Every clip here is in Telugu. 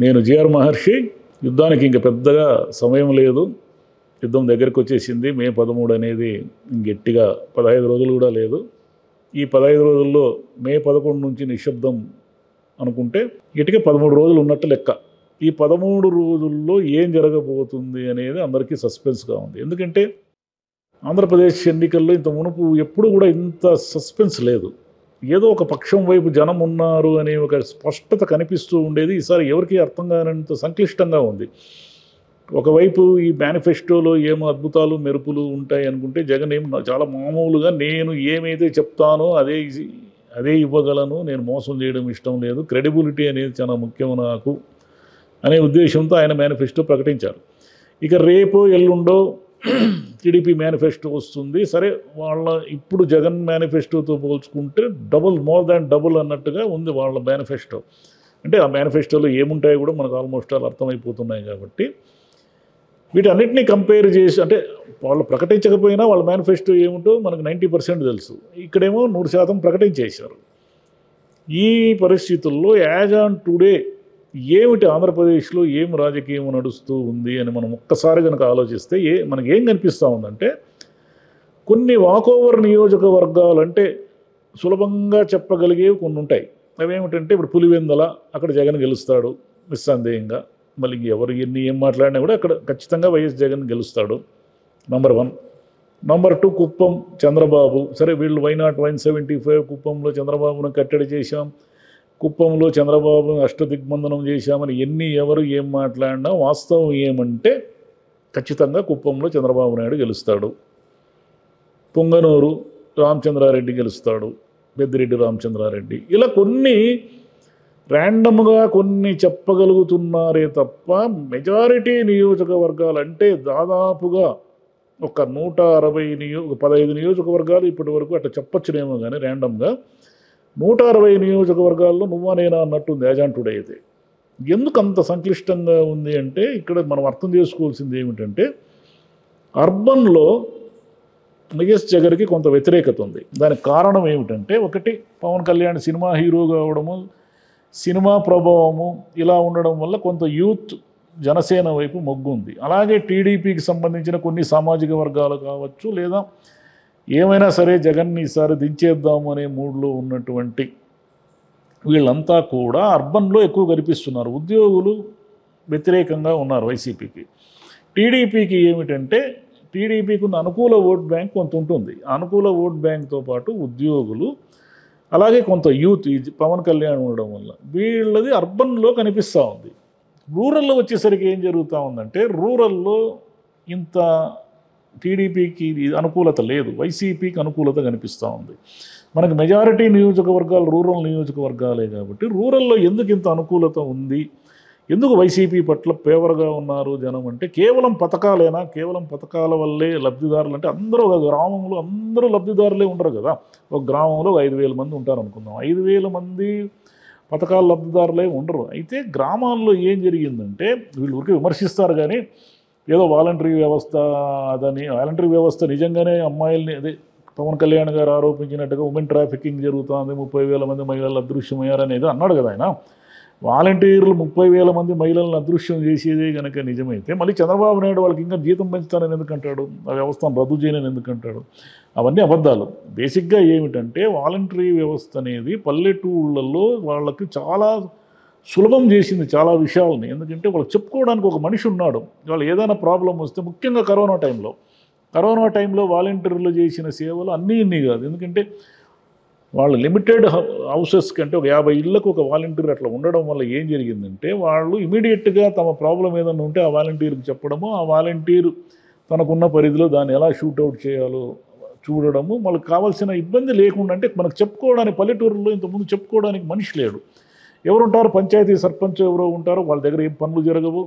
నేను జిఆర్ మహర్షి. యుద్ధానికి ఇంక పెద్దగా సమయం లేదు, యుద్ధం దగ్గరికి వచ్చేసింది. మే 13 అనేది గట్టిగా 15 రోజులు కూడా లేదు. ఈ 15 రోజుల్లో మే 11 నుంచి నిశ్శబ్దం అనుకుంటే గట్టిగా 13 రోజులు ఉన్నట్టు లెక్క. ఈ 13 రోజుల్లో ఏం జరగబోతుంది అనేది అందరికీ సస్పెన్స్గా ఉంది. ఎందుకంటే ఆంధ్రప్రదేశ్ ఎన్నికల్లో ఇంత మునుపు ఎప్పుడు కూడా ఇంత సస్పెన్స్ లేదు. ఏదో ఒక పక్షం వైపు జనం ఉన్నారు అనే ఒక స్పష్టత కనిపిస్తూ ఉండేది. ఈసారి ఎవరికి అర్థం కానంత సంక్లిష్టంగా ఉంది. ఒకవైపు ఈ మేనిఫెస్టోలో ఏమో అద్భుతాలు మెరుపులు ఉంటాయి అనుకుంటే, జగన్ చాలా మామూలుగా నేను ఏమైతే చెప్తానో అదే ఇవ్వగలను, నేను మోసం చేయడం ఇష్టం లేదు, క్రెడిబిలిటీ అనేది చాలా ముఖ్యం నాకు అనే ఉద్దేశంతో ఆయన మేనిఫెస్టో ప్రకటించారు. ఇక రేపో ఎల్లుండో టీడీపీ మేనిఫెస్టో వస్తుంది. సరే, వాళ్ళ ఇప్పుడు జగన్ మేనిఫెస్టోతో పోల్చుకుంటే మోర్ దాన్ డబుల్ అన్నట్టుగా ఉంది వాళ్ళ మేనిఫెస్టో. అంటే ఆ మేనిఫెస్టోలో ఏముంటాయో కూడా మనకు ఆల్మోస్ట్ ఆల్ అర్థమైపోతున్నాయి. కాబట్టి వీటన్నిటినీ కంపేర్ చేసి, అంటే వాళ్ళు ప్రకటించకపోయినా వాళ్ళ మేనిఫెస్టో ఏమిటో మనకు 90% తెలుసు. ఇక్కడేమో 100% ప్రకటించేశారు. ఈ పరిస్థితుల్లో యాజ్ ఆన్ టుడే ఏమిటి ఆంధ్రప్రదేశ్లో ఏం రాజకీయం నడుస్తూ ఉంది అని మనం ఒక్కసారి కనుక ఆలోచిస్తే మనకి ఏం కనిపిస్తూ ఉందంటే, కొన్ని వాకోవర్ నియోజకవర్గాలు అంటే సులభంగా చెప్పగలిగేవి కొన్ని ఉంటాయి. అవేమిటంటే, ఇప్పుడు పులివెందల అక్కడ జగన్ గెలుస్తాడు నిస్సందేహంగా. మళ్ళీ ఎవరు ఏం మాట్లాడినా కూడా అక్కడ ఖచ్చితంగా వైఎస్ జగన్ గెలుస్తాడు, నంబర్ 1. నంబర్ 2 కుప్పం చంద్రబాబు. సరే, వీళ్ళు వైనాట్ 175 కుప్పంలో చంద్రబాబును కట్టడి చేశాం, కుప్పంలో చంద్రబాబు అష్టదిగ్బంధనం చేశామని ఎవరు ఏం మాట్లాడినా వాస్తవం ఏమంటే ఖచ్చితంగా కుప్పంలో చంద్రబాబు నాయుడు గెలుస్తాడు. పొంగనూరు రామచంద్రారెడ్డి గెలుస్తాడు, పెద్దిరెడ్డి రామచంద్రారెడ్డి. ఇలా కొన్ని ర్యాండమ్గా కొన్ని చెప్పగలుగుతున్నారే తప్ప మెజారిటీ నియోజకవర్గాలు అంటే దాదాపుగా ఒక 15 నియోజకవర్గాలు ఇప్పటి వరకు అట్లా చెప్పచ్చునేమో కానీ ర్యాండమ్గా 160 నియోజకవర్గాల్లో నువ్వా నేనా అన్నట్టుంది యాజ్ ఆన్ టుడే. అయితే ఎందుకు అంత సంక్లిష్టంగా ఉంది అంటే, ఇక్కడ మనం అర్థం చేసుకోవాల్సింది ఏమిటంటే, అర్బన్లో వైఎస్ జగన్కి కొంత వ్యతిరేకత ఉంది. దానికి కారణం ఏమిటంటే, ఒకటి పవన్ కళ్యాణ్ సినిమా హీరోగా అవడము, సినిమా ప్రభావము ఇలా ఉండడం వల్ల కొంత యూత్ జనసేన వైపు మొగ్గు ఉంది. అలాగే టీడీపీకి సంబంధించిన కొన్ని సామాజిక వర్గాలు కావచ్చు, లేదా ఏమైనా సరే జగన్ని ఈసారి దించేద్దాము అనే మూడ్లో ఉన్నటువంటి వీళ్ళంతా కూడా అర్బన్లో ఎక్కువ కనిపిస్తున్నారు. ఉద్యోగులు వ్యతిరేకంగా ఉన్నారు వైసీపీకి. టీడీపీకి ఏమిటంటే, టీడీపీకి ఉన్న అనుకూల ఓట్ బ్యాంక్ కొంత ఉంటుంది. అనుకూల ఓట్ బ్యాంక్తో పాటు ఉద్యోగులు, అలాగే కొంత యూత్ ఈ పవన్ కళ్యాణ్ ఉండడం వల్ల వీళ్ళది అర్బన్లో కనిపిస్తూ ఉంది. రూరల్లో వచ్చేసరికి ఏం జరుగుతూ ఉందంటే, రూరల్లో ఇంత టీడీపీకి అనుకూలత లేదు, వైసీపీకి అనుకూలత కనిపిస్తూ ఉంది. మనకు మెజారిటీ నియోజకవర్గాలు రూరల్ నియోజకవర్గాలే కాబట్టి రూరల్లో ఎందుకు ఇంత అనుకూలత ఉంది, ఎందుకు వైసీపీ పట్ల ఫేవర్గా ఉన్నారు జనం అంటే, కేవలం పథకాలేనా? కేవలం పథకాల వల్లే లబ్ధిదారులు అంటే అందరూ ఒక గ్రామంలో అందరూ లబ్ధిదారులే ఉండరు కదా. ఒక గ్రామంలో 5,000 మంది ఉంటారు అనుకుందాం. 5,000 మంది పథకాల లబ్ధిదారులే ఉండరు. అయితే గ్రామాల్లో ఏం జరిగిందంటే, వీళ్ళు ఊరికి విమర్శిస్తారు కానీ ఏదో వాలంటరీ వ్యవస్థ అదని, వాలంటరీ వ్యవస్థ నిజంగానే అమ్మాయిల్ని అదే పవన్ కళ్యాణ్ గారు ఆరోపించినట్టుగా ఉమెన్ ట్రాఫికింగ్ జరుగుతుంది, 30,000 మంది మహిళలు అదృశ్యమయ్యారనేది అన్నాడు కదా ఆయన. వాలంటీర్లు 30,000 మంది మహిళలను అదృశ్యం చేసేదే కనుక నిజమైతే, మళ్ళీ చంద్రబాబు నాయుడు వాళ్ళకి ఇంకా జీతం పెంచుతానని ఎందుకంటాడు, ఆ వ్యవస్థను రద్దు చేయనని ఎందుకంటాడు? అవన్నీ అబద్ధాలు. బేసిక్గా ఏమిటంటే, వాలంటరీ వ్యవస్థ అనేది పల్లెటూళ్ళల్లో వాళ్ళకి చాలా సులభం చేసింది చాలా విషయాలని. ఎందుకంటే వాళ్ళకి చెప్పుకోవడానికి ఒక మనిషి ఉన్నాడు. వాళ్ళు ఏదైనా ప్రాబ్లం వస్తే, ముఖ్యంగా కరోనా టైంలో వాలంటీర్లు చేసిన సేవలు అన్నీ కాదు. ఎందుకంటే వాళ్ళు లిమిటెడ్ హౌసెస్ కంటే ఒక 50 ఇళ్లకు ఒక వాలంటీర్ అట్లా ఉండడం వల్ల ఏం జరిగిందంటే, వాళ్ళు ఇమీడియట్గా తమ ప్రాబ్లం ఏదైనా ఉంటే ఆ వాలంటీర్కి చెప్పడము, ఆ వాలంటీర్ తనకున్న పరిధిలో దాన్ని ఎలా షూట్అవుట్ చేయాలో చూడడము, వాళ్ళకి కావాల్సిన ఇబ్బంది లేకుండా. అంటే మనకు చెప్పుకోవడానికి పల్లెటూరులో ఇంతకుముందు చెప్పుకోవడానికి మనిషి లేడు. ఎవరుంటారు? పంచాయతీ సర్పంచ్ ఎవరో ఉంటారు, వాళ్ళ దగ్గర ఏం పనులు జరగవు.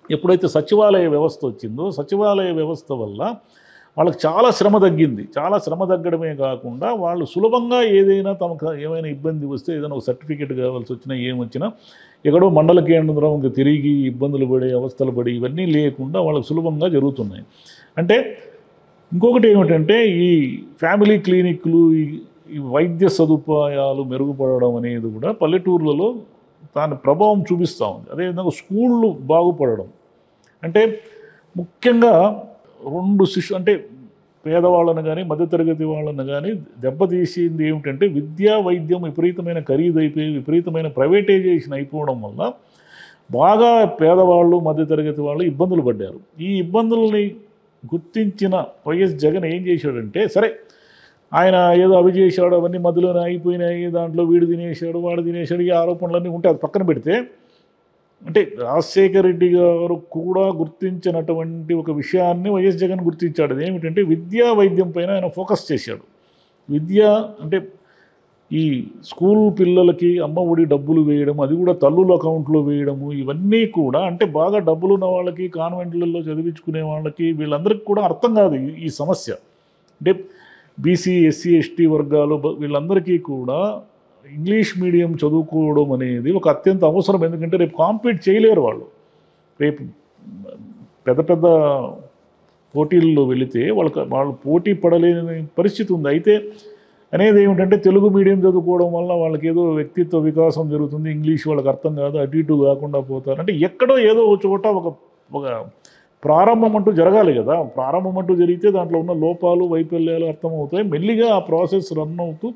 ఎప్పుడైతే సచివాలయ వ్యవస్థ వచ్చిందో, సచివాలయ వ్యవస్థ వల్ల వాళ్ళకి చాలా శ్రమ తగ్గింది. చాలా శ్రమ తగ్గడమే కాకుండా వాళ్ళు సులభంగా ఏదైనా తమకు ఏమైనా ఇబ్బంది వస్తే, ఏదైనా ఒక సర్టిఫికేట్ కావాల్సి వచ్చినా ఏమొచ్చినా ఎక్కడో మండల కేంద్రం తిరిగి ఇబ్బందులు పడి అవస్థలు పడి ఇవన్నీ లేకుండా వాళ్ళకి సులభంగా జరుగుతున్నాయి. అంటే ఇంకొకటి ఏమిటంటే, ఈ ఫ్యామిలీ క్లినిక్లు, ఈ వైద్య సదుపాయాలు మెరుగుపడడం అనేది కూడా పల్లెటూర్లలో దాని ప్రభావం చూపిస్తూ ఉంది. అదేవిధంగా స్కూళ్ళు బాగుపడడం అంటే ముఖ్యంగా అంటే పేదవాళ్ళను కానీ మధ్యతరగతి వాళ్ళను కానీ దెబ్బతీసింది ఏమిటంటే విద్యా వైద్యం విపరీతమైన ఖరీదైపోయి విపరీతమైన ప్రైవేటైజేషన్ అయిపోవడం వల్ల బాగా పేదవాళ్ళు మధ్యతరగతి వాళ్ళు ఇబ్బందులు పడ్డారు. ఈ ఇబ్బందుల్ని గుర్తించిన వైఎస్ జగన్ ఏం చేశాడంటే సరే ఆయన ఏదో అవి చేశాడు అవన్నీ మధ్యలోనే అయిపోయినాయి, దాంట్లో వీడు తినేశాడు వాడు తినేశాడు ఈ ఆరోపణలన్నీ ఉంటే అది పక్కన పెడితే అంటే రాజశేఖర రెడ్డి గారు కూడా గుర్తించినటువంటి ఒక విషయాన్ని వైఎస్ జగన్ గుర్తించాడు. అదేమిటంటే విద్యా వైద్యం పైన ఆయన ఫోకస్ చేశాడు. విద్య అంటే ఈ స్కూల్ పిల్లలకి అమ్మ ఒడి డబ్బులు వేయడం, అది కూడా తల్లుల అకౌంట్లో వేయడము, ఇవన్నీ కూడా అంటే బాగా డబ్బులు ఉన్న వాళ్ళకి కాన్వెంట్లలో చదివించుకునే వాళ్ళకి వీళ్ళందరికీ కూడా అర్థం కాదు ఈ సమస్య. అంటే బీసీ ఎస్సీ ఎస్టీ వర్గాలు వీళ్ళందరికీ కూడా ఇంగ్లీష్ మీడియం చదువుకోవడం అనేది ఒక అత్యంత అవసరం. ఎందుకంటే రేపు కాంపీట్ చేయలేరు వాళ్ళు. రేపు పెద్ద పెద్ద పోటీల్లో వెళితే వాళ్ళు పోటీ పడలేని పరిస్థితి ఉంది. అయితే అనేది ఏమిటంటే తెలుగు మీడియం చదువుకోవడం వల్ల వాళ్ళకి ఏదో వ్యక్తిత్వ వికాసం జరుగుతుంది, ఇంగ్లీష్ వాళ్ళకి అర్థం కాదు, అటు ఇటు కాకుండా పోతారు. అంటే ఎక్కడో ఏదో ఒక చోట ఒక ప్రారంభం అంటూ జరగాలి కదా. ప్రారంభం అంటూ జరిగితే దాంట్లో ఉన్న లోపాలు వైఫల్యాలు అర్థమవుతాయి. మెల్లిగా ఆ ప్రాసెస్ రన్ అవుతూ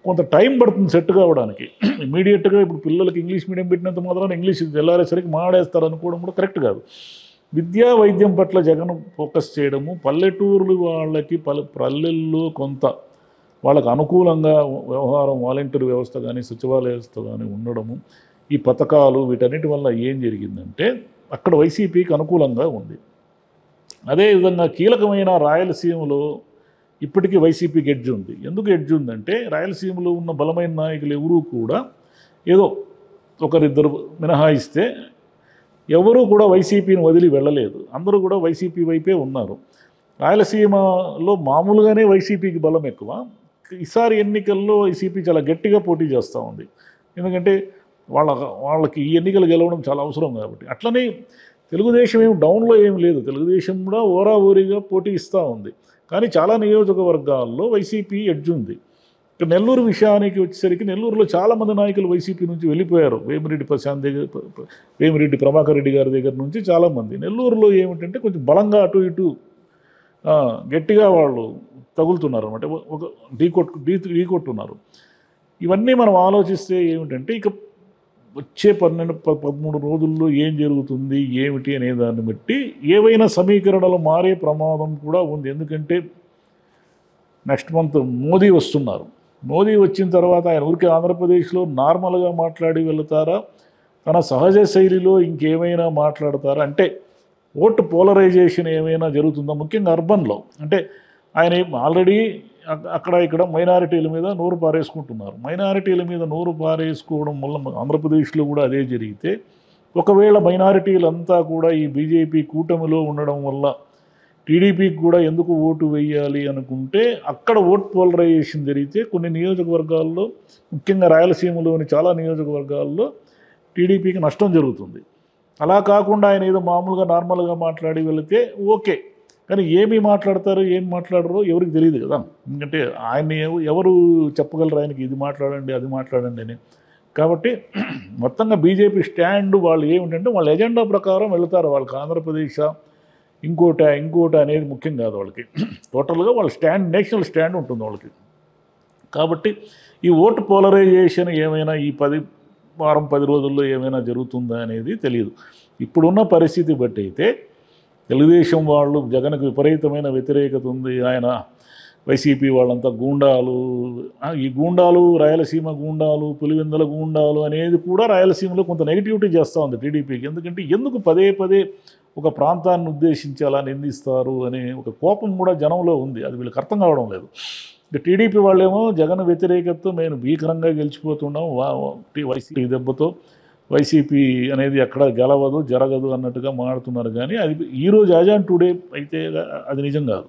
కొంత టైం పడుతుంది సెట్ కావడానికి. ఇమీడియట్గా ఇప్పుడు పిల్లలకి ఇంగ్లీష్ మీడియం పెట్టినంత మాత్రాన ఇంగ్లీష్ తెల్లారేసరికి మాడేస్తారు అనుకోవడం కూడా కరెక్ట్ కాదు. విద్యా వైద్యం పట్ల జగన్ ఫోకస్ చేయడము, పల్లెటూరు వాళ్ళకి పల్లెల్లో కొంత వాళ్ళకు అనుకూలంగా వ్యవహారం వాలంటీర్ వ్యవస్థ కానీ సచివాలయ వ్యవస్థ కానీ ఉండడము, ఈ పథకాలు వీటన్నిటి వల్ల ఏం జరిగిందంటే అక్కడ వైసీపీకి అనుకూలంగా ఉంది. అదేవిధంగా కీలకమైన రాయలసీమలో ఇప్పటికీ వైసీపీకి ఎడ్జ్ ఉంది. ఎందుకు ఎడ్జ్ ఉందంటే రాయలసీమలో ఉన్న బలమైన నాయకులు ఎవరూ కూడా ఏదో ఒకరిద్దరు మినహాయిస్తే ఎవరూ కూడా వైసీపీని వదిలి వెళ్ళలేదు. అందరూ కూడా వైసీపీ వైపే ఉన్నారు. రాయలసీమలో మామూలుగానే వైసీపీకి బలం ఎక్కువ. ఈసారి ఎన్నికల్లో వైసీపీ చాలా గట్టిగా పోటీ చేస్తూ ఉంది. ఎందుకంటే వాళ్ళకి ఈ ఎన్నికలు గెలవడం చాలా అవసరం కాబట్టి. అట్లనే తెలుగుదేశం ఏం డౌన్లో ఏం లేదు, తెలుగుదేశం కూడా ఓరాఓరిగా పోటీ ఇస్తూ ఉంది. కానీ చాలా నియోజకవర్గాల్లో వైసీపీ ఎడ్జ్ ఉంది. ఇక నెల్లూరు విషయానికి వచ్చేసరికి నెల్లూరులో చాలామంది నాయకులు వైసీపీ నుంచి వెళ్ళిపోయారు. వేమిరెడ్డి ప్రభాకర్ రెడ్డి గారి దగ్గర నుంచి చాలామంది. నెల్లూరులో ఏమిటంటే కొంచెం బలంగా అటు ఇటు గట్టిగా వాళ్ళు తగులుతున్నారు అన్నమాట, ఒక ఢీకొట్టున్నారు. ఇవన్నీ మనం ఆలోచిస్తే ఏమిటంటే ఇక వచ్చే 12-13 రోజుల్లో ఏం జరుగుతుంది ఏమిటి అనే దాన్ని బట్టి ఏవైనా సమీకరణలు మారే ప్రమాదం కూడా ఉంది. ఎందుకంటే నెక్స్ట్ మంత్ మోదీ వస్తున్నారు. మోదీ వచ్చిన తర్వాత ఆయన ఊరికే ఆంధ్రప్రదేశ్లో నార్మల్గా మాట్లాడి వెళతారా, తన సహజ శైలిలో ఇంకేమైనా మాట్లాడతారా, అంటే ఓటు పోలరైజేషన్ ఏమైనా జరుగుతుందా, ముఖ్యంగా అర్బన్లో. అంటే ఆయన ఆల్రెడీ అక్కడ ఇక్కడ మైనారిటీల మీద నోరు పారేసుకుంటున్నారు. మైనారిటీల మీద నోరు పారేసుకోవడం వల్ల ఆంధ్రప్రదేశ్లో కూడా అదే జరిగితే ఒకవేళ మైనారిటీలంతా కూడా ఈ బీజేపీ కూటమిలో ఉండడం వల్ల టీడీపీకి కూడా ఎందుకు ఓటు వేయాలి అనుకుంటే అక్కడ ఓట్ పోలరైజేషన్ జరిగితే కొన్ని నియోజకవర్గాల్లో ముఖ్యంగా రాయలసీమలోని చాలా నియోజకవర్గాల్లో టీడీపీకి నష్టం జరుగుతుంది. అలా కాకుండా ఆయన ఏదో మామూలుగా నార్మల్గా మాట్లాడి వెళితే ఓకే. కానీ ఏమి మాట్లాడతారు ఏం మాట్లాడరో ఎవరికి తెలియదు కదా. ఎందుకంటే ఆయన్ని ఎవరు చెప్పగలరు ఆయనకి ఇది మాట్లాడండి అది మాట్లాడండి అని. కాబట్టి మొత్తంగా బీజేపీ స్టాండ్ వాళ్ళు ఏమిటంటే వాళ్ళ ఎజెండా ప్రకారం వెళతారు. వాళ్ళకి ఆంధ్రప్రదేశ్ ఇంకోట అనేది ముఖ్యం కాదు వాళ్ళకి. టోటల్గా వాళ్ళ స్టాండ్ నేషనల్ స్టాండ్ ఉంటుంది వాళ్ళకి. కాబట్టి ఈ ఓటు పోలరైజేషన్ ఏమైనా ఈ 10 రోజుల్లో ఏమైనా జరుగుతుందా అనేది తెలియదు. ఇప్పుడున్న పరిస్థితి బట్టి అయితే తెలుగుదేశం వాళ్ళు జగన్కు విపరీతమైన వ్యతిరేకత ఉంది. ఆయన వైసీపీ వాళ్ళంతా గూండాలు, ఈ గూండాలు రాయలసీమ గూండాలు పులివెందుల గూండాలు అనేది కూడా రాయలసీమలో కొంత నెగిటివిటీ చేస్తూ ఉంది టీడీపీకి. ఎందుకంటే ఎందుకు పదే ఒక ప్రాంతాన్ని ఉద్దేశించి అలా నిందిస్తారు అనే ఒక కోపం కూడా జనంలో ఉంది. అది వీళ్ళకి అర్థం కావడం లేదు. ఇక టీడీపీ వాళ్ళేమో జగన్ వ్యతిరేకతతో మేము భీకరంగా గెలిచిపోతున్నాం, వైసీపీ దెబ్బతో వైసీపీ అనేది ఎక్కడ గెలవదు జరగదు అన్నట్టుగా మాడుతున్నారు. కానీ అది ఈరోజు యాజ్ ఆన్ టుడే అయితే అది నిజం కాదు.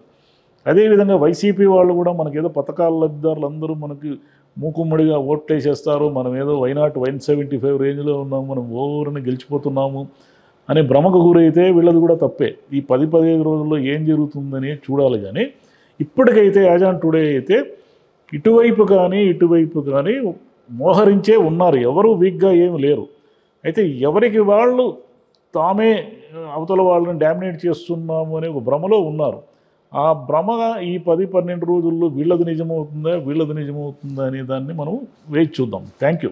అదేవిధంగా వైసీపీ వాళ్ళు కూడా మనకేదో పథకాల లబ్ధిదారులు అందరూ మనకి మూకుమ్మడిగా ఓట్లేసేస్తారు, మనం ఏదో వైనాట్ 175 రేంజ్లో ఉన్నాము, మనం ఓవరని గెలిచిపోతున్నాము అనే భ్రమకు గురైతే వీళ్ళది కూడా తప్పే. ఈ 10-15 రోజుల్లో ఏం జరుగుతుందని చూడాలి. కానీ ఇప్పటికైతే యాజ్ ఆన్ టుడే అయితే ఇటువైపు కానీ మోహరించే ఉన్నారు, ఎవరు వీక్గా ఏమి లేరు. అయితే ఎవరికి వాళ్ళు తామే అవతల వాళ్ళని డామినేట్ చేస్తున్నాము అనే ఒక భ్రమలో ఉన్నారు. ఆ భ్రమ ఈ 10-12 రోజుల్లో వీళ్ళది నిజమవుతుందా అనే దాన్ని మనం వేచి చూద్దాం. Thank you.